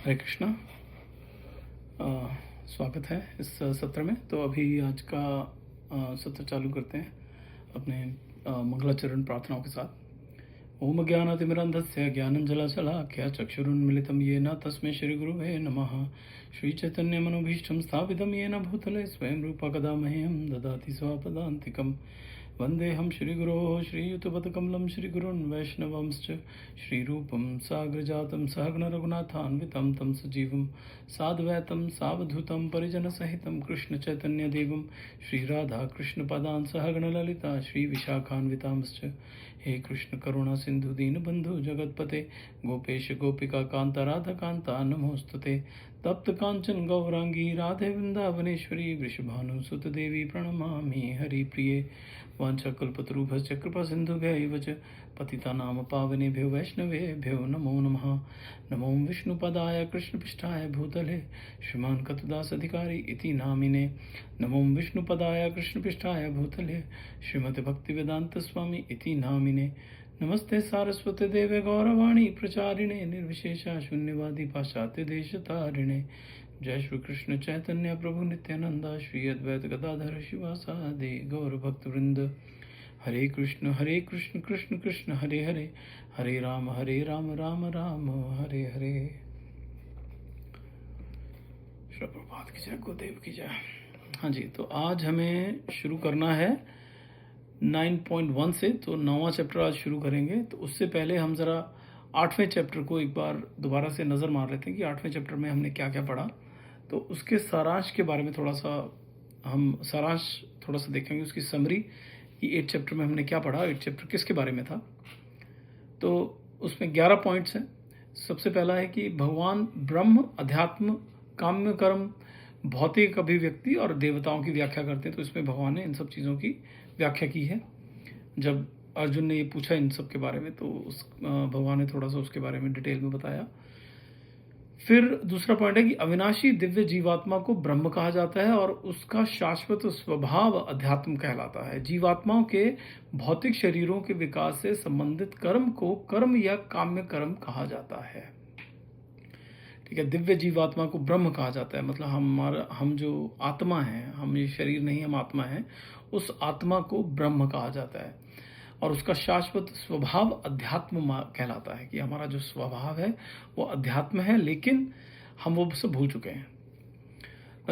हरे कृष्णा। स्वागत है इस सत्र में। तो अभी आज का सत्र चालू करते हैं अपने मंगलाचरण प्रार्थनाओं के साथ। ओम ज्ञानातिमिरन्धस्य ज्ञानञ्जनशलाकया चक्षुरुन्मिलितं येन तस्मै श्रीगुरुवे नमः। श्रीचैतन्यमनोभीष्टं स्थापितं येन भूतले स्वयं रूपा कदा मह्यं ददाति स्वपदान्तिकम्। वन्देऽहं श्रीगुरोः श्रीयुतपदकमलं श्रीगुरुन् वैष्णवंश्च श्रीरूपं साग्रजातं सहगणरघुनाथान्वितं तं सजीवं साद्वैतं सावधूतं परिजनसहितं कृष्णचैतन्यदेवं श्रीराधाकृष्णपदान् सहगणललिता श्रीविशाखान्वितांश्च। हे कृष्ण करुणा सिंधु दीनबंधु जगतपते गोपेश गोपिका कांता राधा कांता नमोस्तुते। तप्त कांचन गौरांगी राधे वृंदावनेश्वरी वृषभानुसुत देवी प्रणमामि हरिप्रिये। वाञ्छाकल्पतरुभ्यश्च कृपा सिन्धुभ्यैव च पतितानां पावनेभ्यो वैष्णवेभ्यो नमो नमः। नमो विष्णुपदाय कृष्णपृष्ठाय भूतले श्रीमान् कतुदासधिकारी इति नामिने। नमो विष्णुपदाय कृष्णपृष्ठाय भूतले श्रीमद् भक्तिवेदान्तस्वामी इति नामिने। नमस्ते सारस्वते देवे गौरवाणी प्रचारिणे निर्विशेषा शून्यवादी पाश्चात्य देशतारिणे। जय श्री कृष्ण चैतन्य प्रभु नित्यानंदा श्री अद्वैत गदाधर शिवासादि गौर भक्त वृंद। हरे कृष्ण कृष्ण कृष्ण हरे हरे, हरे राम राम राम हरे हरे। श्री प्रभात की जय, गुरुदेव की जय। हाँ जी, तो आज हमें शुरू करना है 9.1 से। तो 9वां चैप्टर आज शुरू करेंगे। तो उससे पहले हम ज़रा 8वें चैप्टर को एक बार दोबारा से नज़र मार लेते हैं कि 8वें चैप्टर में हमने क्या क्या पढ़ा। तो उसके सारांश के बारे में थोड़ा सा देखेंगे, उसकी समरी कि 8 चैप्टर में हमने क्या पढ़ा, 8 चैप्टर किसके बारे में था। तो उसमें 11 पॉइंट्स हैं। सबसे पहला है कि भगवान ब्रह्म, अध्यात्म, काम्य कर्म, भौतिक अभिव्यक्ति और देवताओं की व्याख्या करते हैं। तो इसमें भगवान ने इन सब चीज़ों की व्याख्या की है। जब अर्जुन ने ये पूछा इन सब के बारे में, तो भगवान ने थोड़ा सा उसके बारे में डिटेल में बताया। फिर दूसरा पॉइंट है कि अविनाशी दिव्य जीवात्मा को ब्रह्म कहा जाता है और उसका शाश्वत स्वभाव अध्यात्म कहलाता है। जीवात्माओं के भौतिक शरीरों के विकास से संबंधित कर्म को कर्म या काम्य कर्म कहा जाता है। ठीक है, दिव्य जीवात्मा को ब्रह्म कहा जाता है, मतलब हम जो आत्मा है, हम ये शरीर नहीं, हम आत्मा है, उस आत्मा को ब्रह्म कहा जाता है। और उसका शाश्वत स्वभाव अध्यात्म कहलाता है कि हमारा जो स्वभाव है वो अध्यात्म है, लेकिन हम वो सब भूल चुके हैं।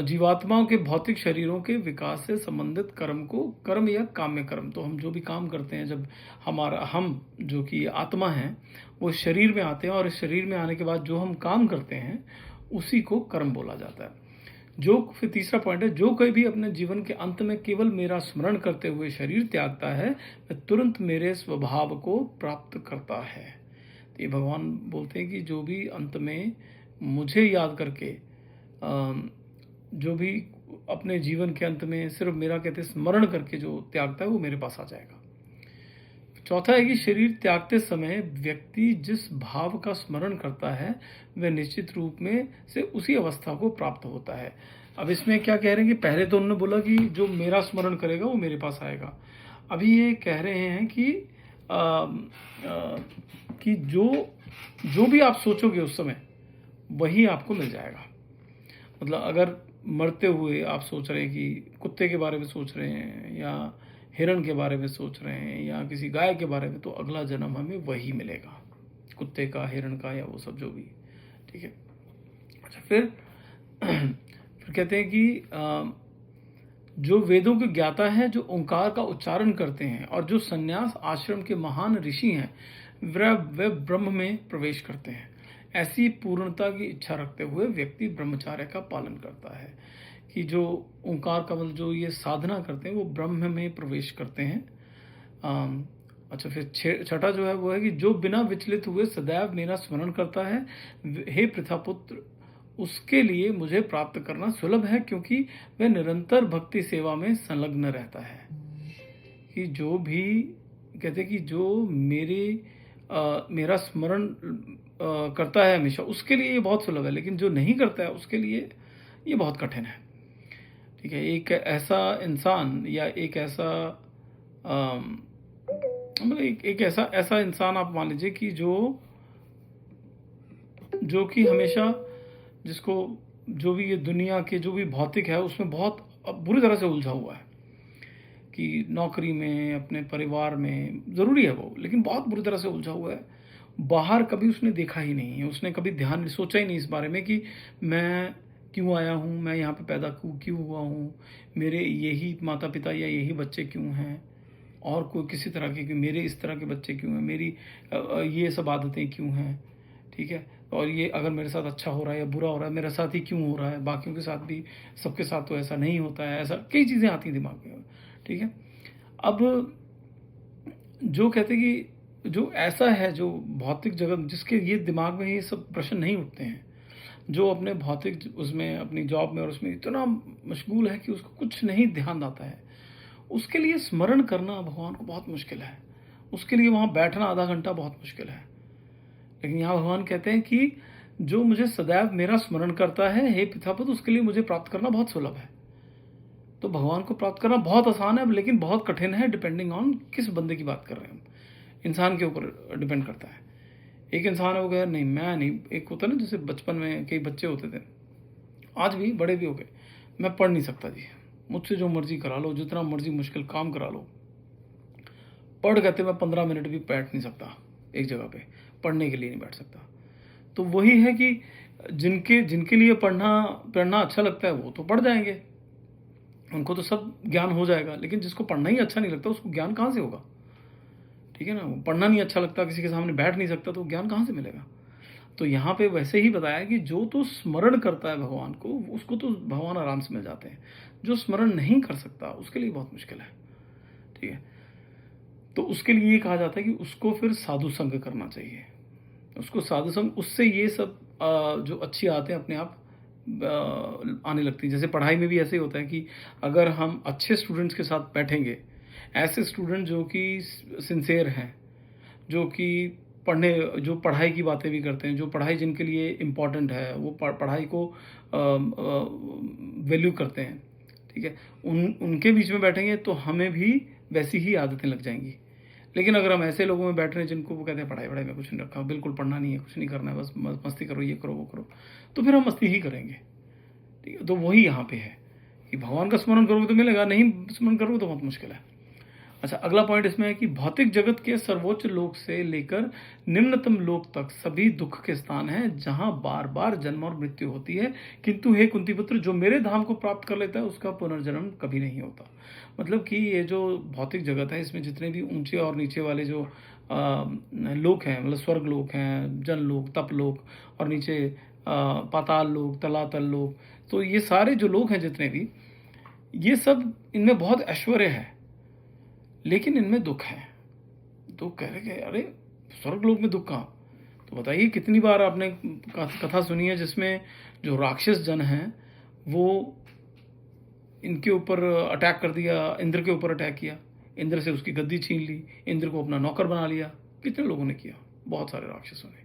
जीवात्माओं के भौतिक शरीरों के विकास से संबंधित कर्म को कर्म या काम्य कर्म, तो हम जो भी काम करते हैं, जब हम जो कि आत्मा है वो शरीर में आते हैं और इस शरीर में आने के बाद जो हम काम करते हैं उसी को कर्म बोला जाता है। फिर तीसरा पॉइंट है, जो कोई भी अपने जीवन के अंत में केवल मेरा स्मरण करते हुए शरीर त्यागता है, वह तुरंत मेरे स्वभाव को प्राप्त करता है। तो ये भगवान बोलते हैं कि जो भी अंत में मुझे याद करके जो भी अपने जीवन के अंत में सिर्फ मेरा कहते स्मरण करके जो त्यागता है वो मेरे पास आ जाएगा। चौथा है कि शरीर त्यागते समय व्यक्ति जिस भाव का स्मरण करता है वह निश्चित रूप में से उसी अवस्था को प्राप्त होता है। अब इसमें क्या कह रहे हैं कि पहले तो उन्होंने बोला कि जो मेरा स्मरण करेगा वो मेरे पास आएगा। अभी ये कह रहे हैं कि जो भी आप सोचोगे उस समय वही आपको मिल जाएगा। मतलब अगर मरते हुए आप सोच रहे हैं कि कुत्ते के बारे में सोच रहे हैं या हिरण के बारे में सोच रहे हैं या किसी गाय के बारे में, तो अगला जन्म हमें वही मिलेगा, कुत्ते का, हिरण का, या वो सब जो भी। ठीक है। अच्छा, फिर कहते हैं कि जो वेदों के ज्ञाता है, जो ओंकार का उच्चारण करते हैं और जो संन्यास आश्रम के महान ऋषि हैं, वे ब्रह्म में प्रवेश करते हैं। ऐसी पूर्णता की इच्छा रखते हुए व्यक्ति ब्रह्मचार्य का पालन करता है कि जो ओंकार का मतलब जो ये साधना करते हैं वो ब्रह्म में प्रवेश करते हैं। अच्छा, फिर छठा जो है वो है कि जो बिना विचलित हुए सदैव मेरा स्मरण करता है, हे पृथापुत्र, उसके लिए मुझे प्राप्त करना सुलभ है, क्योंकि वह निरंतर भक्ति सेवा में संलग्न रहता है। कि जो भी कहते हैं कि जो मेरा स्मरण करता है हमेशा, उसके लिए ये बहुत सुलभ है, लेकिन जो नहीं करता है उसके लिए ये बहुत कठिन है। ठीक है, एक ऐसा इंसान या एक ऐसा मतलब एक ऐसा इंसान आप मान लीजिए कि जो कि हमेशा जिसको जो भी ये दुनिया के जो भी भौतिक है उसमें बहुत बुरी तरह से उलझा हुआ है कि नौकरी में, अपने परिवार में ज़रूरी है वो, लेकिन बहुत बुरी तरह से उलझा हुआ है। बाहर कभी उसने देखा ही नहीं है, उसने कभी ध्यान सोचा ही नहीं इस बारे में कि मैं क्यों आया हूँ, मैं यहाँ पे पैदा क्यों हुआ हूँ, मेरे यही माता-पिता या यही बच्चे क्यों हैं, और कोई किसी तरह के कि मेरे इस तरह के बच्चे क्यों हैं, मेरी ये सब आदतें क्यों हैं, ठीक है? और ये अगर मेरे साथ अच्छा हो रहा है या बुरा हो रहा है, मेरे साथ ही क्यों हो रहा है, बाकियों के साथ भी सबके साथ तो ऐसा नहीं होता है, ऐसा कई चीज़ें आती हैं दिमाग में, ठीक है? अब जो कहते हैं कि जो ऐसा है, जो भौतिक जगत जिसके ये दिमाग में ये सब प्रश्न नहीं उठते हैं, जो अपने भौतिक उसमें अपनी जॉब में और उसमें इतना मशगूल है कि उसको कुछ नहीं ध्यान आता है, उसके लिए स्मरण करना भगवान को बहुत मुश्किल है। उसके लिए वहाँ बैठना आधा घंटा बहुत मुश्किल है। लेकिन यहाँ भगवान कहते हैं कि जो मुझे सदैव मेरा स्मरण करता है, हे पितापुत्र, उसके लिए मुझे प्राप्त करना बहुत सुलभ है। तो भगवान को प्राप्त करना बहुत आसान है, लेकिन बहुत कठिन है, डिपेंडिंग ऑन किस बंदे की बात कर रहे हैं हम। इंसान के ऊपर डिपेंड करता है। एक इंसान है वो कहे नहीं मैं नहीं, एक होता है ना जैसे बचपन में कई बच्चे होते थे, आज भी बड़े भी हो गए, मैं पढ़ नहीं सकता जी, मुझसे जो मर्जी करा लो, जितना मर्जी मुश्किल काम करा लो, पढ़ कहते मैं 15 मिनट भी बैठ नहीं सकता एक जगह पे, पढ़ने के लिए नहीं बैठ सकता। तो वही है कि जिनके जिनके लिए पढ़ना पढ़ना अच्छा लगता है वो तो पढ़ जाएंगे, उनको तो सब ज्ञान हो जाएगा, लेकिन जिसको पढ़ना ही अच्छा नहीं लगता उसको ज्ञान कहाँ से होगा? ठीक है ना, पढ़ना नहीं अच्छा लगता, किसी के सामने बैठ नहीं सकता, तो ज्ञान कहाँ से मिलेगा? तो यहाँ पे वैसे ही बताया कि जो तो स्मरण करता है भगवान को, उसको तो भगवान आराम से मिल जाते हैं। जो स्मरण नहीं कर सकता उसके लिए बहुत मुश्किल है, ठीक है? तो उसके लिए ये कहा जाता है कि उसको फिर साधु संग करना चाहिए। उसको साधु संग, उससे ये सब जो अच्छी आदतें अपने आप आने लगती हैं। जैसे पढ़ाई में भी ऐसे ही होता है कि अगर हम अच्छे स्टूडेंट्स के साथ बैठेंगे, ऐसे स्टूडेंट जो कि सिंसियर हैं, जो कि जो पढ़ाई की बातें भी करते हैं, जो पढ़ाई जिनके लिए इम्पोर्टेंट है, वो पढ़ाई को वैल्यू करते हैं, ठीक है? उनके बीच में बैठेंगे तो हमें भी वैसी ही आदतें लग जाएंगी। लेकिन अगर हम ऐसे लोगों में बैठ रहे हैं जिनको वो कहते हैं पढ़ाई वढ़ाई में कुछ नहीं रखा, बिल्कुल पढ़ना नहीं है, कुछ नहीं करना है, बस मस्ती करो, ये करो वो करो, तो फिर हम मस्ती ही करेंगे, ठीक है? तो वही यहाँ पे है कि भगवान का स्मरण करोगे तो मिलेगा, नहीं स्मरण करोगे तो बहुत मुश्किल है। अच्छा, अगला पॉइंट इसमें है कि भौतिक जगत के सर्वोच्च लोक से लेकर निम्नतम लोक तक सभी दुख के स्थान हैं, जहां बार बार जन्म और मृत्यु होती है, किंतु हे कुंती पुत्र, जो मेरे धाम को प्राप्त कर लेता है उसका पुनर्जन्म कभी नहीं होता। मतलब कि ये जो भौतिक जगत है, इसमें जितने भी ऊंचे और नीचे वाले जो लोक हैं, मतलब स्वर्ग लोक हैं, जन लोक, तप लोक, और नीचे पाताल लोक, तलातल लोक, तो ये सारे जो लोक हैं जितने भी, ये सब, इनमें बहुत ऐश्वर्य है, लेकिन इनमें दुख है। तो कह रहे कि अरे स्वर्ग लोक में दुख कहाँ? तो बताइए कितनी बार आपने कथा सुनी है जिसमें जो राक्षस जन हैं वो इनके ऊपर अटैक कर दिया, इंद्र के ऊपर अटैक किया, इंद्र से उसकी गद्दी छीन ली, इंद्र को अपना नौकर बना लिया। कितने लोगों ने किया? बहुत सारे राक्षसों ने।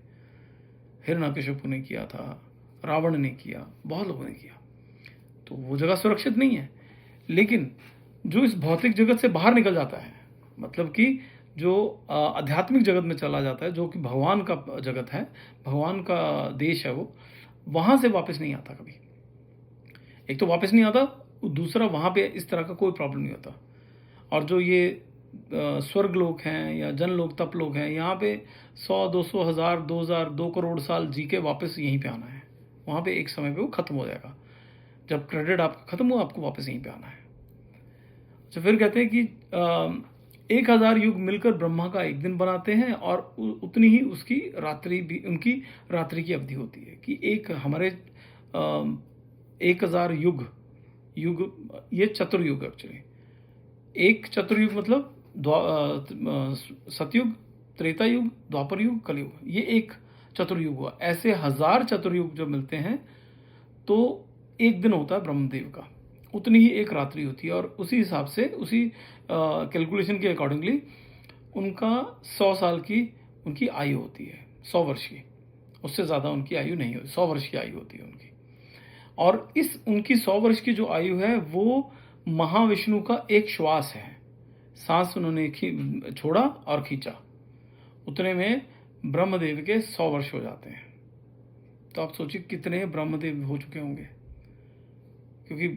हिरण्यकशिपु ने किया था, रावण ने किया, बहुत लोगों ने किया। तो वो जगह सुरक्षित नहीं है। लेकिन जो इस भौतिक जगत से बाहर निकल जाता है, मतलब कि जो आध्यात्मिक जगत में चला जाता है, जो कि भगवान का जगत है, भगवान का देश है, वो वहां से वापस नहीं आता कभी। एक तो वापस नहीं आता, दूसरा वहां पे इस तरह का कोई प्रॉब्लम नहीं होता। और जो ये स्वर्ग लोक हैं या जन लोक, तप लोक हैं, यहाँ पे 100, 200, 1000, 2000, 2 करोड़ साल जी के वापस यहीं पे आना है। वहां पे एक समय पे वो खत्म हो जाएगा। जब क्रेडिट आपका खत्म हुआ, आपको वापस यहीं पे आना है। तो फिर कहते हैं कि 1000 युग मिलकर ब्रह्मा का एक दिन बनाते हैं, और उतनी ही उसकी रात्रि भी, उनकी रात्रि की अवधि होती है कि एक हमारे 1000 युग, ये चतुर्युग एक्चुअली। एक चतुर्युग मतलब सतयुग, त्रेता युग, द्वापर युग, कलयुग, ये एक चतुर्युग हुआ। ऐसे 1000 चतुर्युग जो मिलते हैं तो एक दिन होता है ब्रह्मदेव का, उतनी ही एक रात्रि होती है। और उसी हिसाब से, उसी कैलकुलेशन के अकॉर्डिंगली उनका 100 साल की उनकी आयु होती है, 100 वर्ष की। उससे ज़्यादा उनकी आयु नहीं होती, 100 वर्ष की आयु होती है उनकी। और इस उनकी 100 वर्ष की जो आयु है वो महाविष्णु का एक श्वास है। सांस उन्होंने छोड़ा और खींचा, उतने में ब्रह्मदेव के 100 वर्ष हो जाते हैं। तो आप सोचिए कितने ब्रह्मदेव हो चुके होंगे, क्योंकि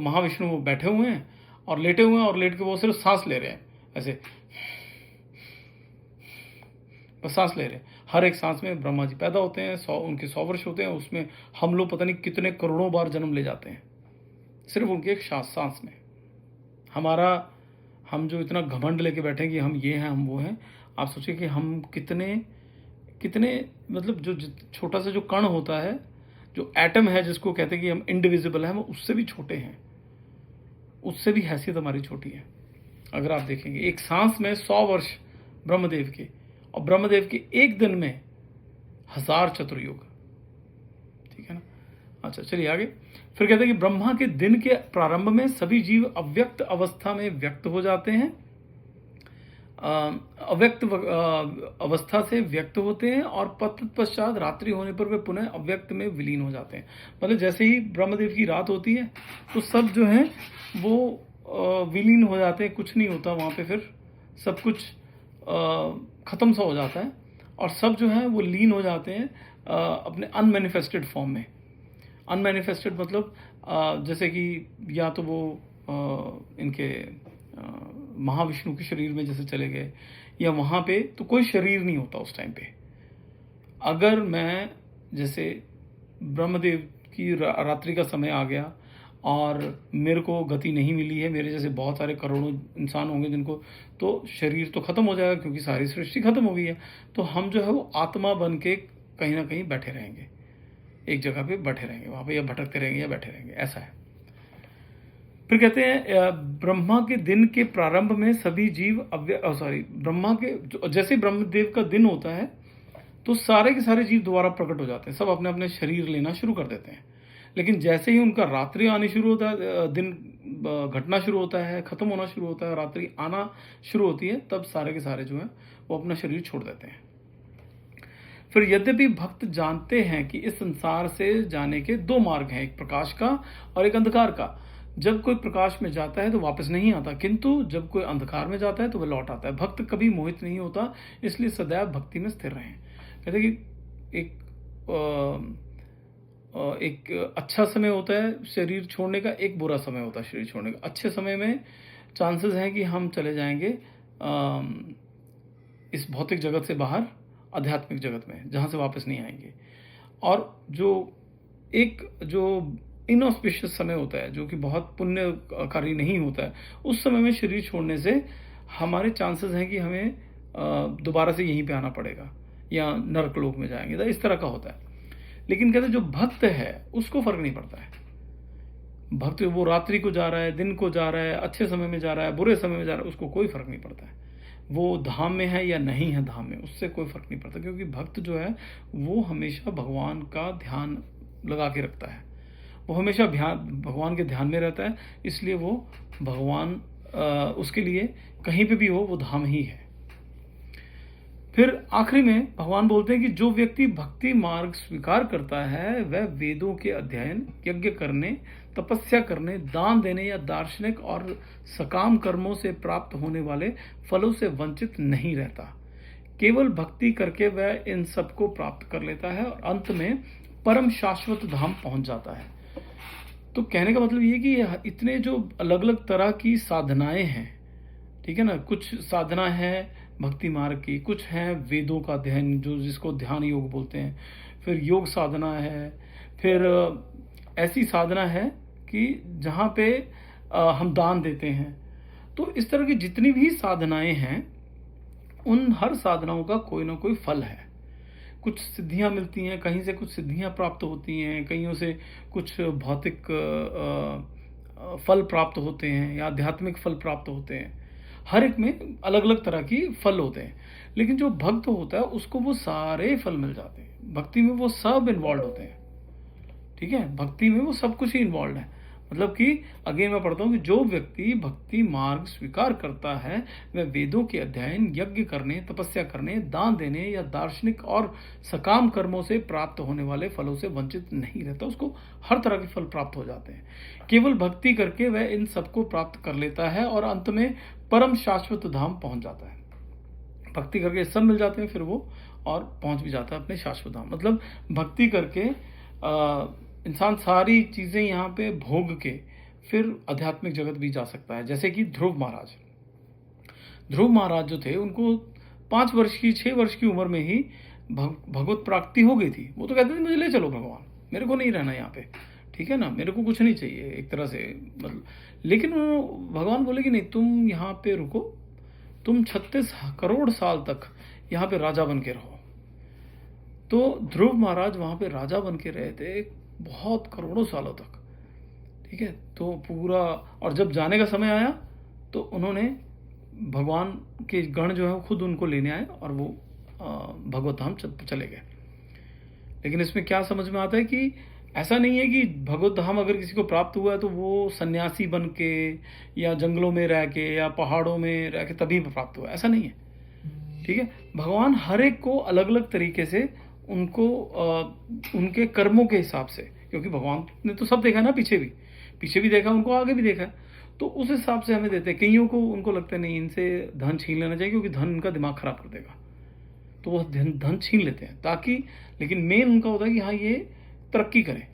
महाविष्णु वो बैठे हुए हैं और लेटे हुए हैं, और लेट के वो सिर्फ सांस ले रहे हैं, ऐसे बस सांस ले रहे हैं। हर एक सांस में ब्रह्मा जी पैदा होते हैं, उनके 100 वर्ष होते हैं, उसमें हम लोग पता नहीं कितने करोड़ों बार जन्म ले जाते हैं सिर्फ उनके एक सांस में। हम जो इतना घमंड लेके बैठे हैं कि हम ये हैं हम वो हैं, आप सोचिए कि हम कितने कितने मतलब जो छोटा सा जो कण होता है, जो एटम है जिसको कहते हैं कि हम इंडिविजिबल हैं, हम उससे भी छोटे हैं, उससे भी हैसियत हमारी छोटी है। अगर आप देखेंगे एक सांस में 100 वर्ष ब्रह्मदेव के, और ब्रह्मदेव के एक दिन में 1000 चतुर्युग, ठीक है ना। अच्छा चलिए आगे। फिर कहते हैं कि ब्रह्मा के दिन के प्रारंभ में सभी जीव अव्यक्त अवस्था में व्यक्त हो जाते हैं, अव्यक्त अवस्था से व्यक्त होते हैं, और तत्पश्चात रात्रि होने पर वे पुनः अव्यक्त में विलीन हो जाते हैं। मतलब जैसे ही ब्रह्मदेव की रात होती है तो सब जो है वो विलीन हो जाते हैं, कुछ नहीं होता वहाँ पे, फिर सब कुछ खत्म सा हो जाता है, और सब जो है वो लीन हो जाते हैं अपने अनमैनिफेस्टेड फॉर्म में। अनमैनिफेस्टेड मतलब जैसे कि या तो वो इनके महाविष्णु के शरीर में जैसे चले गए, या वहाँ पे तो कोई शरीर नहीं होता उस टाइम पे। अगर मैं जैसे ब्रह्मदेव की रात्रि का समय आ गया और मेरे को गति नहीं मिली है, मेरे जैसे बहुत सारे करोड़ों इंसान होंगे जिनको, तो शरीर तो खत्म हो जाएगा क्योंकि सारी सृष्टि खत्म हो गई है, तो हम जो है वो आत्मा बन के कहीं ना कहीं बैठे रहेंगे, एक जगह पे बैठे रहेंगे वहाँ पे, या भटकते रहेंगे या बैठे रहेंगे, ऐसा है। फिर कहते हैं ब्रह्मा के दिन के प्रारंभ में सभी जीव ब्रह्मा के जैसे ब्रह्मदेव का दिन होता है तो सारे के सारे जीव दोबारा प्रकट हो जाते हैं, सब अपने अपने शरीर लेना शुरू कर देते हैं। लेकिन जैसे ही उनका रात्रि आनी शुरू होता है, दिन घटना शुरू होता है, खत्म होना शुरू होता है, रात्रि आना शुरू होती है, तब सारे के सारे जो है वो अपना शरीर छोड़ देते हैं। फिर यद्यपि भक्त जानते हैं कि इस संसार से जाने के 2 मार्ग हैं, एक प्रकाश का और एक अंधकार का। जब कोई प्रकाश में जाता है तो वापस नहीं आता, किंतु जब कोई अंधकार में जाता है तो वह लौट आता है। भक्त कभी मोहित नहीं होता, इसलिए सदैव भक्ति में स्थिर रहें। कहते कि एक अच्छा समय होता है शरीर छोड़ने का, एक बुरा समय होता है शरीर छोड़ने का। अच्छे समय में चांसेस हैं कि हम चले जाएंगे इस भौतिक जगत से बाहर आध्यात्मिक जगत में, जहाँ से वापस नहीं आएंगे। और जो इनऑस्पिशियस समय होता है, जो कि बहुत पुण्यकारी नहीं होता है, उस समय में शरीर छोड़ने से हमारे चांसेस हैं कि हमें दोबारा से यहीं पे आना पड़ेगा या नरक लोक में जाएंगे, तो इस तरह का होता है। लेकिन कहते जो भक्त है उसको फर्क नहीं पड़ता है। भक्त वो रात्रि को जा रहा है, दिन को जा रहा है, अच्छे समय में जा रहा है, बुरे समय में जा रहा है, उसको कोई फर्क नहीं पड़ता है। वो धाम में है या नहीं है धाम में, उससे कोई फर्क नहीं पड़ता, क्योंकि भक्त जो है वो हमेशा भगवान का ध्यान लगा के रखता है, वो हमेशा भगवान के ध्यान में रहता है, इसलिए वो भगवान उसके लिए कहीं पे भी हो वो धाम ही है। फिर आखिरी में भगवान बोलते हैं कि जो व्यक्ति भक्ति मार्ग स्वीकार करता है वह वेदों के अध्ययन, यज्ञ करने, तपस्या करने, दान देने या दार्शनिक और सकाम कर्मों से प्राप्त होने वाले फलों से वंचित नहीं रहता। केवल भक्ति करके वह इन सबको प्राप्त कर लेता है और अंत में परम शाश्वत धाम पहुंच जाता है। तो कहने का मतलब ये कि इतने जो अलग अलग तरह की साधनाएं हैं, ठीक है ना, कुछ साधना है भक्ति मार्ग की, कुछ है वेदों का अध्ययन जो जिसको ध्यान योग बोलते हैं, फिर योग साधना है, फिर ऐसी साधना है कि जहाँ पे हम दान देते हैं। तो इस तरह की जितनी भी साधनाएं हैं उन हर साधनाओं का कोई ना कोई फल है। कुछ सिद्धियां मिलती हैं, कहीं से कुछ सिद्धियां प्राप्त होती हैं, कहीं से कुछ भौतिक फल प्राप्त होते हैं या आध्यात्मिक फल प्राप्त होते हैं। हर एक में अलग अलग तरह की फल होते हैं, लेकिन जो भक्त होता है उसको वो सारे फल मिल जाते हैं। भक्ति में वो सब इन्वॉल्व होते हैं, ठीक है, भक्ति में वो सब कुछ ही इन्वॉल्व है। मतलब कि अगेन मैं पढ़ता हूँ कि जो व्यक्ति भक्ति मार्ग स्वीकार करता है वह वेदों के अध्ययन, यज्ञ करने, तपस्या करने, दान देने या दार्शनिक और सकाम कर्मों से प्राप्त होने वाले फलों से वंचित नहीं रहता। उसको हर तरह के फल प्राप्त हो जाते हैं। केवल भक्ति करके वह इन सबको प्राप्त कर लेता है और अंत में परम शाश्वत धाम पहुंच जाता है। भक्ति करके सब मिल जाते हैं फिर वो, और पहुंच भी जाता है अपने शाश्वत धाम। मतलब भक्ति करके इंसान सारी चीज़ें यहाँ पे भोग के फिर आध्यात्मिक जगत भी जा सकता है। जैसे कि ध्रुव महाराज जो थे, उनको 5 वर्ष की 6 वर्ष की उम्र में ही भगवत प्राप्ति हो गई थी। वो तो कहते थे मुझे ले चलो भगवान, मेरे को नहीं रहना यहाँ पे, ठीक है ना, मेरे को कुछ नहीं चाहिए एक तरह से, मतलब। लेकिन भगवान बोले कि नहीं, तुम यहाँ पे रुको, तुम 36 करोड़ साल तक यहाँ पे राजा बन के रहो। तो ध्रुव महाराज वहाँ पे राजा बन के रहे थे बहुत करोड़ों सालों तक, ठीक है। तो पूरा, और जब जाने का समय आया तो उन्होंने भगवान के गण जो है वो खुद उनको लेने आए और वो भगवत धाम चले गए। लेकिन इसमें क्या समझ में आता है कि ऐसा नहीं है कि भगवत धाम अगर किसी को प्राप्त हुआ है तो वो सन्यासी बन के या जंगलों में रह के या पहाड़ों में रह के तभी प्राप्त हुआ, ऐसा नहीं है, ठीक है। भगवान हर एक को अलग अलग तरीके से उनको उनके कर्मों के हिसाब से, क्योंकि भगवान ने तो सब देखा ना, पीछे भी देखा, उनको आगे भी देखा, तो उस हिसाब से हमें देते हैं। कईयों को उनको लगता है नहीं, इनसे धन छीन लेना चाहिए क्योंकि धन उनका दिमाग खराब कर देगा, तो वो धन छीन लेते हैं ताकि, लेकिन मेन उनका होता है कि हाँ ये तरक्की करे।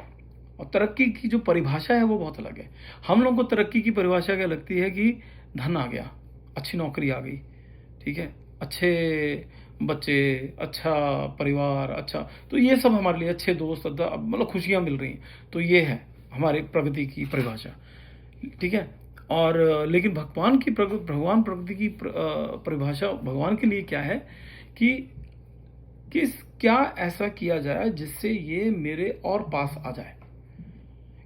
और तरक्की की जो परिभाषा है वो बहुत अलग है। हम लोगों को तरक्की की परिभाषा क्या लगती है कि धन आ गया, अच्छी नौकरी आ गई, ठीक है, अच्छे बच्चे, अच्छा परिवार, अच्छा, तो ये सब हमारे लिए, अच्छे दोस्त, मतलब खुशियाँ मिल रही हैं, तो ये है हमारे प्रगति की परिभाषा, ठीक है। और लेकिन भगवान प्रगति की परिभाषा भगवान के लिए क्या है कि क्या ऐसा किया जाए जिससे ये मेरे और पास आ जाए,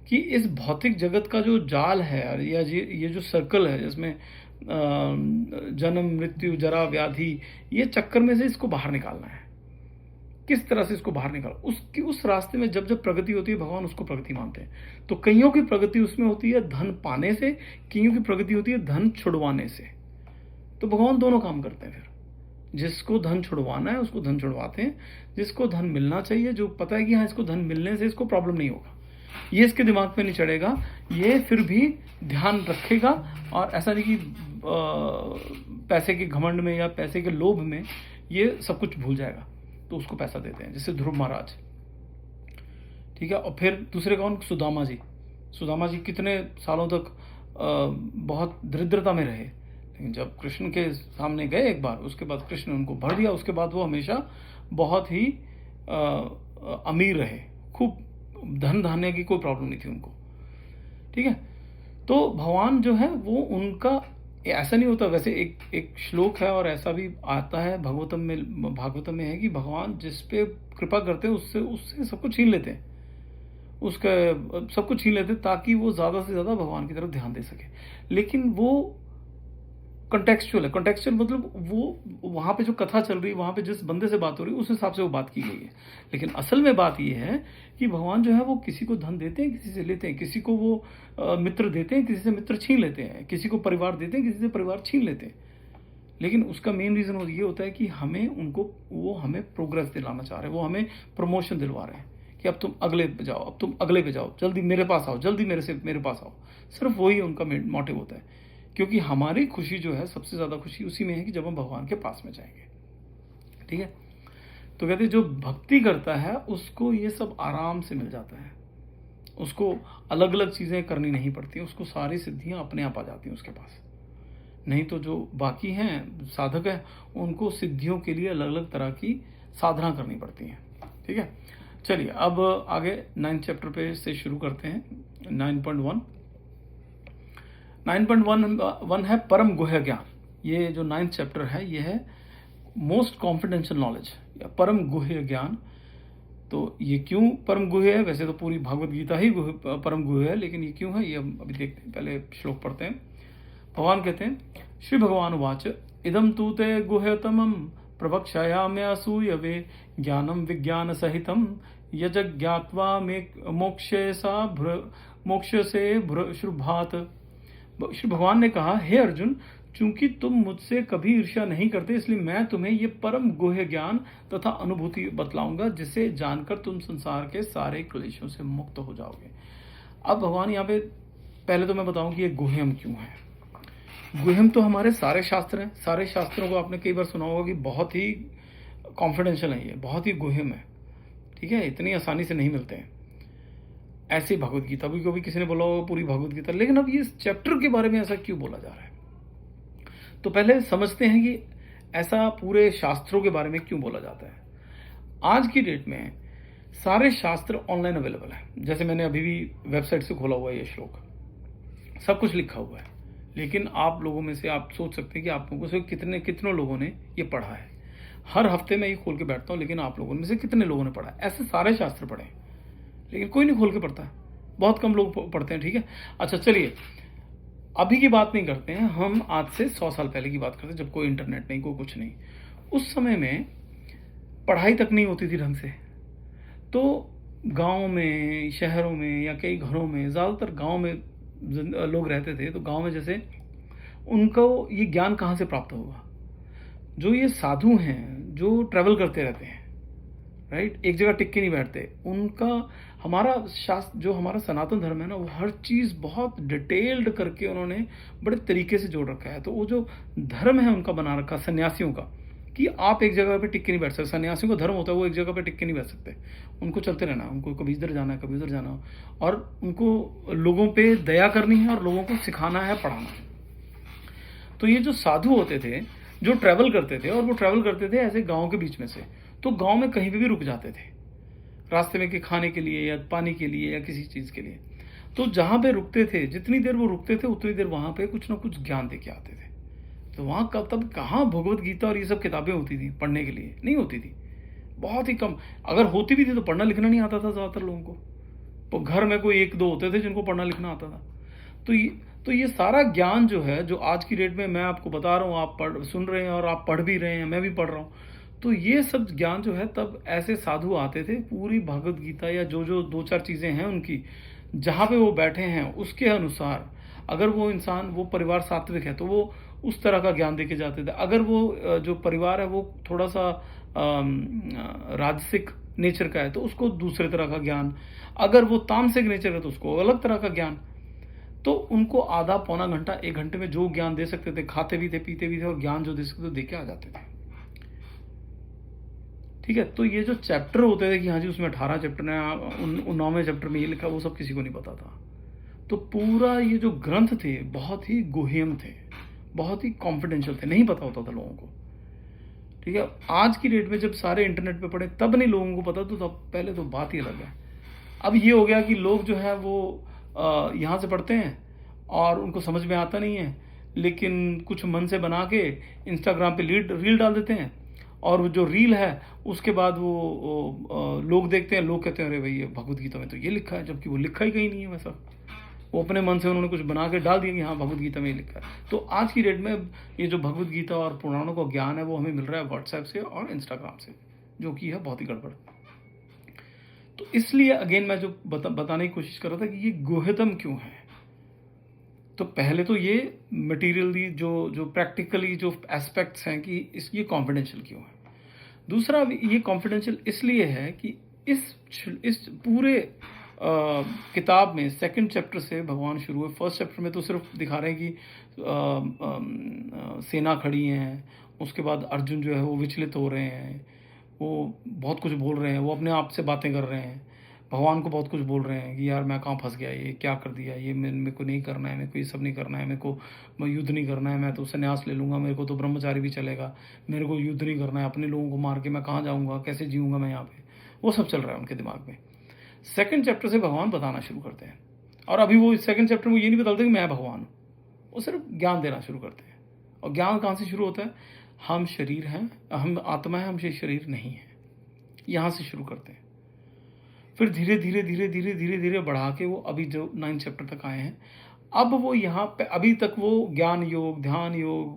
कि इस भौतिक जगत का जो जाल है या ये जो सर्कल है जिसमें जन्म मृत्यु जरा व्याधि, ये चक्कर में से इसको बाहर निकालना है। किस तरह से इसको बाहर निकाल, उस रास्ते में जब प्रगति होती है, भगवान उसको प्रगति मानते हैं। तो कईयों की प्रगति उसमें होती है धन पाने से, कईयों की प्रगति होती है धन छुड़वाने से। तो भगवान दोनों काम करते हैं। फिर जिसको धन छुड़वाना है उसको धन छुड़वाते हैं, जिसको धन मिलना चाहिए, जो पता है कि हाँ इसको धन मिलने से इसको प्रॉब्लम नहीं होगा, ये इसके दिमाग पे नहीं चढ़ेगा, ये फिर भी ध्यान रखेगा। और ऐसा नहीं कि पैसे के घमंड में या पैसे के लोभ में ये सब कुछ भूल जाएगा, तो उसको पैसा देते हैं, जैसे ध्रुव महाराज, ठीक है। और फिर दूसरे कौन, सुदामा जी कितने सालों तक बहुत दरिद्रता में रहे, लेकिन जब कृष्ण के सामने गए एक बार, उसके बाद कृष्ण ने उनको भर दिया, उसके बाद वो हमेशा बहुत ही अमीर रहे, खूब धन धान्य की कोई प्रॉब्लम नहीं थी उनको, ठीक है। तो भगवान जो है वो उनका ऐसा नहीं होता। वैसे एक श्लोक है और ऐसा भी आता है भागवतम में है कि भगवान जिस पे कृपा करते हैं उससे सब कुछ छीन लेते हैं, उसका सब कुछ छीन लेते हैं ताकि वो ज़्यादा से ज़्यादा भगवान की तरफ ध्यान दे सके। लेकिन वो कंटेक्चुअल है। कंटेक्चुअल मतलब वो वहाँ पे जो कथा चल रही है, वहाँ पे जिस बंदे से बात हो रही है, उस हिसाब से वो बात की गई है। लेकिन असल में बात ये है कि भगवान जो है वो किसी को धन देते हैं, किसी से लेते हैं, किसी को वो मित्र देते हैं, किसी से मित्र छीन लेते हैं, किसी को परिवार देते हैं, किसी से परिवार छीन लेते हैं। लेकिन उसका मेन रीज़न ये होता है कि वो हमें प्रोग्रेस दिलाना चाह रहे हैं, वो हमें प्रमोशन दिलवा रहे हैं कि अब तुम अगले पे जाओ, अब तुम अगले पे जाओ, जल्दी मेरे पास आओ, जल्दी मेरे पास आओ। सिर्फ वही उनका मोटिव होता है, क्योंकि हमारी खुशी जो है, सबसे ज़्यादा खुशी उसी में है कि जब हम भगवान के पास में जाएंगे, ठीक है। तो कहते हैं जो भक्ति करता है उसको ये सब आराम से मिल जाता है, उसको अलग अलग चीज़ें करनी नहीं पड़ती, उसको सारी सिद्धियां अपने आप आ जाती हैं उसके पास। नहीं तो जो बाकी हैं साधक हैं, उनको सिद्धियों के लिए अलग अलग तरह की साधना करनी पड़ती हैं, ठीक है। चलिए अब आगे 9th चैप्टर पे से शुरू करते हैं। 9.1 है परम गुह्य ज्ञान। ये जो 9th चैप्टर है ये है मोस्ट कॉन्फिडेंशियल नॉलेज या परम गुह्य ज्ञान। तो ये क्यों परम गुह्य है? वैसे तो पूरी भागवत गीता ही परम गुह्य है, लेकिन ये क्यों है ये हम अभी देखते हैं। पहले श्लोक पढ़ते हैं। भगवान कहते हैं, श्री भगवान वाच इदम तू ते गुह्यतमम प्रवक्ष्याम्यासूयवे ज्ञानम विज्ञान सहितम यज्ञात्वा मोक्ष से शुभात। श्री भगवान ने कहा, हे अर्जुन, चूंकि तुम मुझसे कभी ईर्ष्या नहीं करते, इसलिए मैं तुम्हें ये परम गुह्य ज्ञान तथा अनुभूति बतलाऊंगा, जिसे जानकर तुम संसार के सारे क्लेशों से मुक्त हो जाओगे। अब भगवान यहाँ पे, पहले तो मैं बताऊं कि ये गुह्यम क्यों है। गुह्यम तो हमारे सारे शास्त्र हैं। सारे शास्त्रों को आपने कई बार सुना होगा कि बहुत ही कॉन्फिडेंशियल है, ये बहुत ही गुहिम है, ठीक है, इतनी आसानी से नहीं मिलते हैं। ऐसी भगवत गीता, अभी कभी किसी ने बोला होगा पूरी भगवत गीता, लेकिन अब ये चैप्टर के बारे में ऐसा क्यों बोला जा रहा है? तो पहले समझते हैं कि ऐसा पूरे शास्त्रों के बारे में क्यों बोला जाता है। आज की डेट में सारे शास्त्र ऑनलाइन अवेलेबल है, जैसे मैंने अभी भी वेबसाइट से खोला हुआ है, ये श्लोक सब कुछ लिखा हुआ है, लेकिन आप लोगों में से आप सोच सकते हैं कि आप लोगों से कितनों लोगों ने ये पढ़ा है। हर हफ्ते मैं ये खोल के बैठता हूँ, लेकिन आप लोगों में से कितने लोगों ने पढ़ा है? ऐसे सारे शास्त्र पढ़े, लेकिन कोई नहीं खोल के पढ़ता है, बहुत कम लोग पढ़ते हैं, ठीक है। अच्छा चलिए, अभी की बात नहीं करते हैं, हम आज से 100 साल पहले की बात करते हैं, जब कोई इंटरनेट नहीं, कोई कुछ नहीं। उस समय में पढ़ाई तक नहीं होती थी ढंग से, तो गांव में, शहरों में या कई घरों में, ज़्यादातर गांव में लोग रहते थे, तो गांव में जैसे उनको ये ज्ञान कहाँ से प्राप्त होगा? जो ये साधु हैं, जो ट्रैवल करते रहते हैं, राइट, एक जगह टिक के नहीं बैठते, उनका हमारा शास्त्र, जो हमारा सनातन धर्म है ना, वो हर चीज़ बहुत डिटेल्ड करके उन्होंने बड़े तरीके से जोड़ रखा है। तो वो जो धर्म है उनका बना रखा, सन्यासियों का, कि आप एक जगह पे टिक के नहीं बैठ सकते। सन्यासियों का धर्म होता है वो एक जगह पे टिक के नहीं बैठ सकते, उनको चलते रहना है, उनको कभी इधर जाना है, कभी उधर जाना है, और उनको लोगों पे दया करनी है और लोगों को सिखाना है, पढ़ाना है। तो ये जो साधु होते थे, जो ट्रैवल करते थे, और वो ट्रैवल करते थे ऐसे गाँव के बीच में से, तो गाँव में कहीं पर भी रुक जाते थे रास्ते में, कि खाने के लिए या पानी के लिए या किसी चीज़ के लिए। तो जहाँ पे रुकते थे, जितनी देर वो रुकते थे उतनी देर वहाँ पे कुछ ना कुछ ज्ञान दे के आते थे। तो वहाँ कब तब कहाँ भगवत गीता और ये सब किताबें होती थी पढ़ने के लिए? नहीं होती थी, बहुत ही कम। अगर होती भी थी तो पढ़ना लिखना नहीं आता था ज़्यादातर लोगों को, तो घर में कोई एक दो होते थे जिनको पढ़ना लिखना आता था। तो ये सारा ज्ञान जो है, जो आज की डेट में मैं आपको बता रहा हूँ, आप सुन रहे हैं और आप पढ़ भी रहे हैं, मैं भी पढ़ रहा हूँ, तो ये सब ज्ञान जो है, तब ऐसे साधु आते थे, पूरी भगवत गीता या जो दो चार चीज़ें हैं उनकी, जहाँ पे वो बैठे हैं उसके अनुसार, अगर वो इंसान, वो परिवार सात्विक है तो वो उस तरह का ज्ञान देके जाते थे। अगर वो जो परिवार है वो थोड़ा सा राजसिक नेचर का है तो उसको दूसरे तरह का ज्ञान, अगर वो तामसिक नेचर है तो उसको अलग तरह का ज्ञान। तो उनको आधा पौना घंटा, 1 घंटे में जो ज्ञान दे सकते थे, खाते भी थे, पीते भी थे, और ज्ञान जो दे सकते थे दे के आ जाते थे, ठीक है। तो ये जो चैप्टर होते थे कि हाँ जी उसमें 18 चैप्टर हैं, 9वें चैप्टर में ये लिखा, वो सब किसी को नहीं पता था। तो पूरा ये जो ग्रंथ थे बहुत ही गुह्यम थे, बहुत ही कॉन्फिडेंशियल थे, नहीं पता होता था लोगों को, ठीक है। आज की डेट में जब सारे इंटरनेट पे पढ़े तब नहीं लोगों को पता, तो तब पहले तो बात ही अलग है। अब ये हो गया कि लोग जो है वो यहाँ से पढ़ते हैं और उनको समझ में आता नहीं है, लेकिन कुछ मन से बना के इंस्टाग्राम पे रील डाल देते हैं, और जो रील है उसके बाद वो लोग देखते हैं, लोग कहते हैं अरे भाई ये भगवत गीता में तो ये लिखा है, जबकि वो लिखा ही कहीं नहीं है वैसा। वो अपने मन से उन्होंने कुछ बना के डाल दिया कि हाँ भगवत गीता में ये लिखा है। तो आज की डेट में ये जो भगवत गीता और पुराणों का ज्ञान है वो हमें मिल रहा है व्हाट्सएप से और इंस्टाग्राम से, जो कि है बहुत ही गड़बड़। तो इसलिए अगेन मैं जो बताने की कोशिश कर रहा था कि ये गुह्यतम क्यों है। तो पहले तो ये मटेरियली जो प्रैक्टिकली जो एस्पेक्ट्स हैं कि ये कॉन्फिडेंशियल क्यों है। दूसरा, ये कॉन्फिडेंशियल इसलिए है कि इस पूरे किताब में 2nd चैप्टर से भगवान शुरू है। 1st चैप्टर में तो सिर्फ दिखा रहे हैं कि सेना खड़ी हैं, उसके बाद अर्जुन जो है वो विचलित हो रहे हैं, वो बहुत कुछ बोल रहे हैं, वो अपने आप से बातें कर रहे हैं, भगवान को बहुत कुछ बोल रहे हैं कि यार मैं कहाँ फंस गया, ये क्या कर दिया, ये मेरे को नहीं करना है, मेरे को ये सब नहीं करना है, मेरे को युद्ध नहीं करना है, मैं तो संन्यास ले लूँगा, मेरे को तो ब्रह्मचारी भी चलेगा, मेरे को युद्ध नहीं करना है, अपने लोगों को मार के मैं कहाँ जाऊँगा, कैसे जीऊँगा मैं यहाँ पे, वो सब चल रहा है उनके दिमाग में। 2nd चैप्टर से भगवान बताना शुरू करते हैं, और अभी वो 2nd चैप्टर में ये नहीं बताते कि मैं भगवान हूँ, वो सिर्फ ज्ञान देना शुरू करते हैं। और ज्ञान कहाँ से शुरू होता है? हम शरीर हैं, हम आत्मा है, हम शरीर नहीं है, यहाँ से शुरू करते हैं। फिर धीरे धीरे धीरे धीरे धीरे धीरे बढ़ा के वो अभी जो 9th चैप्टर तक आए हैं, अब वो यहाँ पे अभी तक वो ज्ञान योग, ध्यान योग,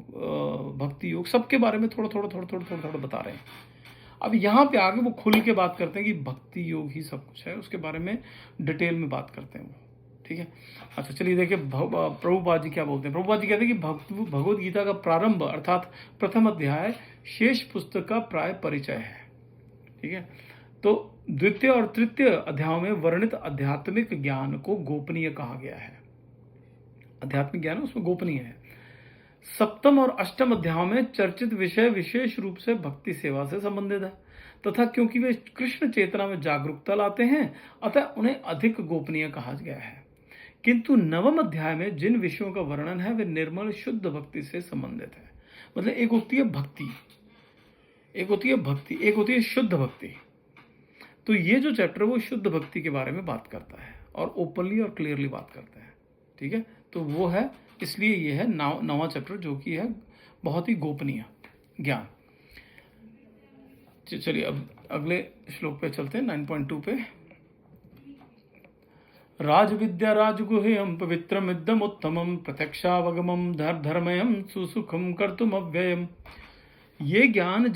भक्ति योग, सबके बारे में थोड़ा थोड़ा बता रहे हैं। अब यहाँ पे आगे वो खुल के बात करते हैं कि भक्ति योग ही सब कुछ है, उसके बारे में डिटेल में बात करते हैं वो, ठीक है। अच्छा चलिए देखिए प्रभुपाद जी क्या बोलते हैं। प्रभुपाद जी कहते हैं कि भगवत गीता का प्रारंभ अर्थात प्रथम अध्याय शेष पुस्तक का प्राय परिचय है, ठीक है। तो द्वितीय और तृतीय अध्यायों में वर्णित आध्यात्मिक ज्ञान को गोपनीय कहा गया है। आध्यात्मिक ज्ञान उसमें गोपनीय है। सप्तम और अष्टम अध्यायों में चर्चित विषय विशेष रूप से भक्ति सेवा से संबंधित है तथा क्योंकि वे कृष्ण चेतना में जागरूकता लाते हैं अतः उन्हें अधिक गोपनीय कहा गया है। किंतु नवम अध्याय में जिन विषयों का वर्णन है वे निर्मल शुद्ध भक्ति से संबंधित है। मतलब एक होती है भक्ति, एक होती है भक्ति, एक होती है शुद्ध भक्ति। तो ये जो चैप्टर वो शुद्ध भक्ति के बारे में बात करता है और ओपनली और क्लियरली बात करता है। ठीक है, तो वो है, इसलिए ये है नवा चैप्टर जो कि है बहुत ही गोपनीय ज्ञान। चलिए अब अगले श्लोक पे चलते हैं 9.2 पे। राज विद्या राजगुह्यम पवित्रमिदम उत्तमम प्रत्यक्षावगमम धर्मयम सुसुखम कर्तुम अव्ययम। ये ज्ञान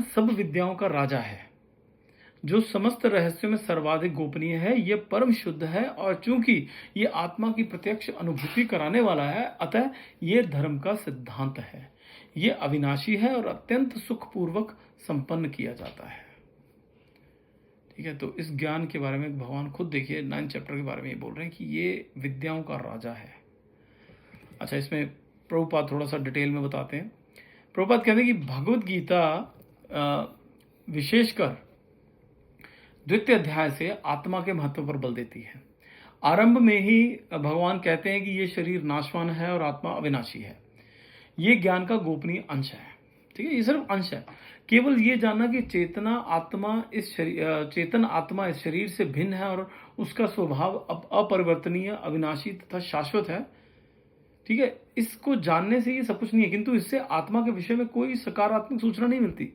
सब विद्याओं का राजा है जो समस्त रहस्यों में सर्वाधिक गोपनीय है। ये परम शुद्ध है और चूंकि ये आत्मा की प्रत्यक्ष अनुभूति कराने वाला है अतः ये धर्म का सिद्धांत है। ये अविनाशी है और अत्यंत सुखपूर्वक संपन्न किया जाता है। ठीक है, तो इस ज्ञान के बारे में भगवान खुद देखिए 9 चैप्टर के बारे में ये बोल रहे हैं कि ये विद्याओं का राजा है। अच्छा, इसमें प्रभुपाद थोड़ा सा डिटेल में बताते हैं। प्रभुपाद कहते हैं कि भगवद गीता विशेषकर द्वितीय अध्याय से आत्मा के महत्व पर बल देती है। आरंभ में ही भगवान कहते हैं कि ये शरीर नाशवान है और आत्मा अविनाशी है। ये ज्ञान का गोपनीय अंश है। ठीक है, ये सिर्फ अंश है। केवल ये जानना कि चेतन आत्मा इस शरीर से भिन्न है और उसका स्वभाव अपरिवर्तनीय, अविनाशी तथा शाश्वत है। ठीक है, इसको जानने से ये सब कुछ नहीं है, किंतु इससे आत्मा के विषय में कोई सकारात्मक सूचना नहीं मिलती।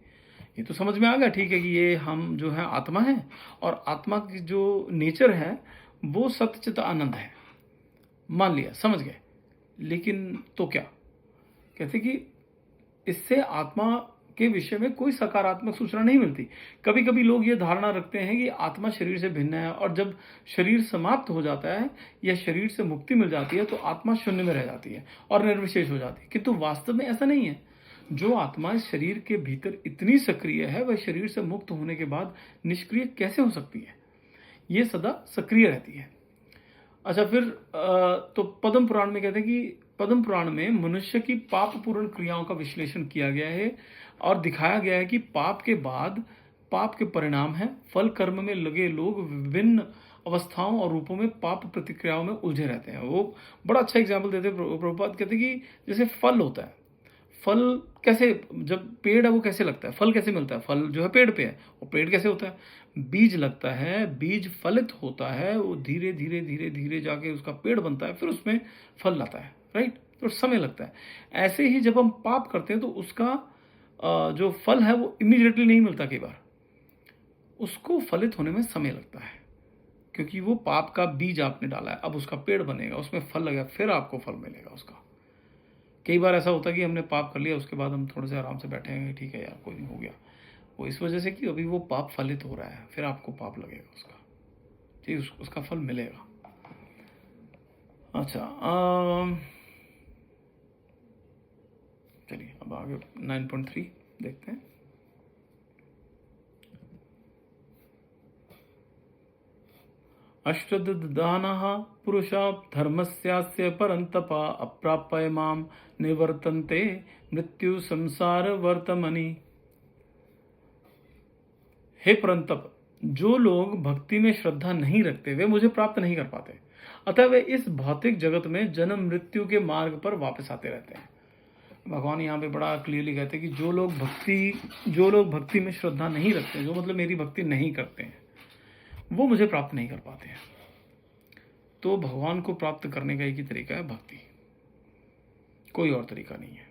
ये तो समझ में आ गया, ठीक है, कि ये हम जो है आत्मा है और आत्मा की जो नेचर है वो सत्य चित आनंद है, मान लिया, समझ गए। लेकिन तो क्या कहते कि इससे आत्मा के विषय में कोई सकारात्मक सूचना नहीं मिलती। कभी कभी लोग ये धारणा रखते हैं कि आत्मा शरीर से भिन्न है और जब शरीर समाप्त हो जाता है या शरीर से मुक्ति मिल जाती है तो आत्मा शून्य में रह जाती है और निर्विशेष हो जाती है, किंतु वास्तव में ऐसा नहीं है। जो आत्मा इस शरीर के भीतर इतनी सक्रिय है वह शरीर से मुक्त होने के बाद निष्क्रिय कैसे हो सकती है? ये सदा सक्रिय रहती है। अच्छा, फिर तो पद्म पुराण में कहते हैं कि पद्म पुराण में मनुष्य की पाप पूर्ण क्रियाओं का विश्लेषण किया गया है और दिखाया गया है कि पाप के बाद पाप के परिणाम है। फल कर्म में लगे लोग विभिन्न अवस्थाओं और रूपों में पाप प्रतिक्रियाओं में उलझे रहते हैं। वो बड़ा अच्छा एग्जाम्पल देते हैं प्रभुपाद, कहते हैं कि जैसे फल होता है, फल कैसे, जब पेड़ है वो कैसे लगता है, फल कैसे मिलता है, फल जो है पेड़ पे है, वो पेड़ कैसे होता है, बीज लगता है, बीज फलित होता है, वो धीरे धीरे धीरे धीरे जाके उसका पेड़ बनता है, फिर उसमें फल लाता है, राइट, तो समय लगता है। ऐसे ही जब हम पाप करते हैं तो उसका जो फल है वो इमीडिएटली नहीं मिलता, कई बार उसको फलित होने में समय लगता है, क्योंकि वो पाप का बीज आपने डाला है, अब उसका पेड़ बनेगा, उसमें फल लगेगा, फिर आपको फल मिलेगा उसका। कई बार ऐसा होता है कि हमने पाप कर लिया, उसके बाद हम थोड़े से आराम से बैठे हैं, ठीक है यार कोई नहीं, हो गया, वो इस वजह से कि अभी वो पाप फलित हो रहा है, फिर आपको पाप लगेगा उसका, ठीक, उसका फल मिलेगा। अच्छा, चलिए अब आगे 9.3 देखते हैं। अष्टददानः पुरुषा धर्मस्यास्य परन्तपा अप्राप्य मां निवर्तन्ते मृत्यु संसार वर्तमनि। हे परंतप, जो लोग भक्ति में श्रद्धा नहीं रखते वे मुझे प्राप्त नहीं कर पाते, अतः वे इस भौतिक जगत में जन्म मृत्यु के मार्ग पर वापस आते रहते हैं। भगवान यहाँ पे बड़ा क्लियरली कहते हैं कि जो लोग भक्ति में श्रद्धा नहीं रखते, जो मतलब मेरी भक्ति नहीं करते हैं, वो मुझे प्राप्त नहीं कर पाते हैं। तो भगवान को प्राप्त करने का एक ही तरीका है भक्ति, कोई और तरीका नहीं है,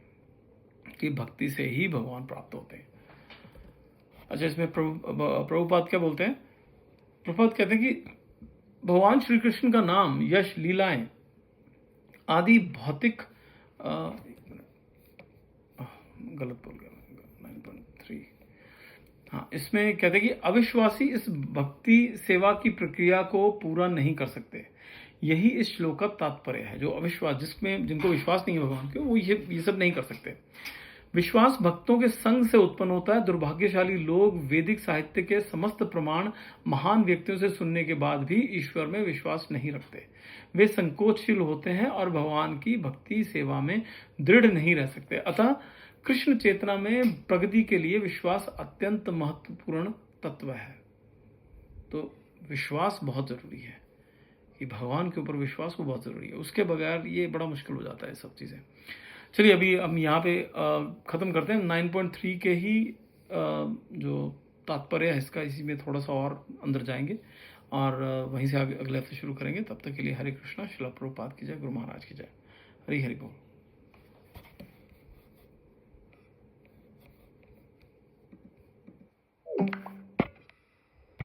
कि भक्ति से ही भगवान प्राप्त होते हैं। अच्छा, इसमें प्रभुपाद क्या बोलते हैं? प्रभुपाद कहते हैं कि भगवान श्री कृष्ण का नाम, यश, लीलाएं आदि भौतिक गलत बोल गया 9.3। हाँ, इसमें कहते हैं कि अविश्वासी इस भक्ति सेवा की प्रक्रिया को पूरा नहीं कर सकते। यही इस श्लोक का तात्पर्य है। जो अविश्वास, जिनको विश्वास नहीं है भगवान के, वो ये सब नहीं कर सकते। विश्वास भक्तों के संग से उत्पन्न होता है। दुर्भाग्यशाली लोग वैदिक साहित्य के समस्त प्रमाण महान व्यक्तियों से सुनने के बाद भी ईश्वर में विश्वास नहीं रखते। वे संकोचशील होते हैं और भगवान की भक्ति सेवा में दृढ़ नहीं रह सकते। अतः कृष्ण चेतना में प्रगति के लिए विश्वास अत्यंत महत्वपूर्ण तत्व है। तो विश्वास बहुत जरूरी है कि भगवान के ऊपर विश्वास वो बहुत जरूरी है, उसके बगैर ये बड़ा मुश्किल हो जाता है सब चीज़ें। चलिए अभी हम यहाँ पे ख़त्म करते हैं 9.3 के ही जो तात्पर्य है इसका, इसी में थोड़ा सा और अंदर जाएंगे और वहीं से आगे अगले हफ्ते शुरू करेंगे। तब तक के लिए हरे कृष्णा, श्रील प्रभुपाद की जय, गुरु महाराज की जय, हरि हरि बोल।